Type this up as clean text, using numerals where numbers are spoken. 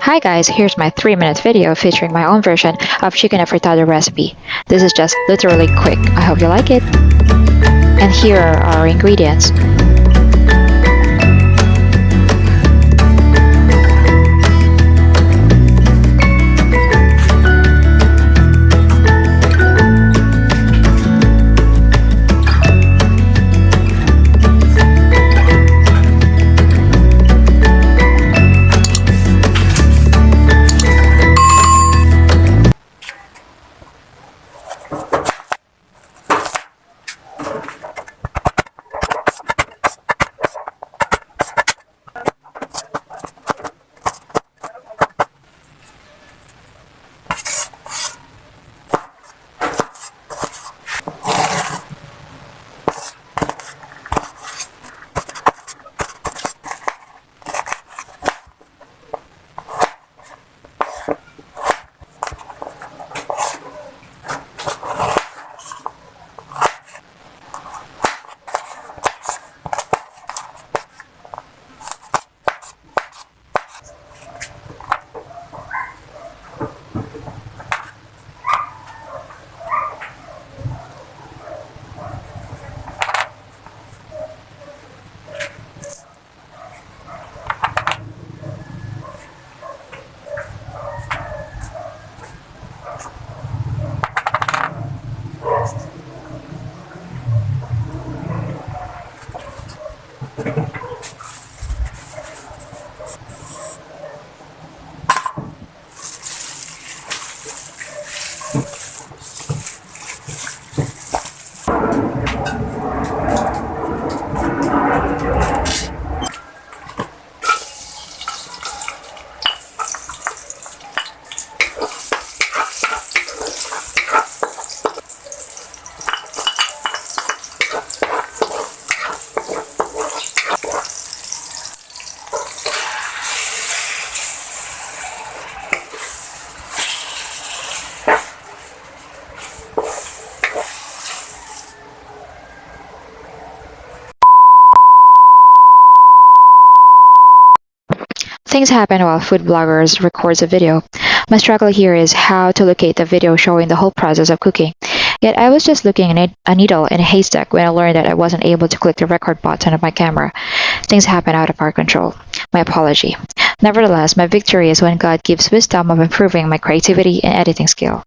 Hi guys, here's my 3-minute video featuring my own version of chicken afritada recipe. This is just literally quick. I hope you like it. And here are our ingredients. Things happen while food bloggers records a video. My struggle here is how to locate the video showing the whole process of cooking. Yet I was just looking at a needle in a haystack when I learned that I wasn't able to click the record button of my camera. Things happen out of our control. My apology. Nevertheless, my victory is when God gives wisdom of improving my creativity and editing skill.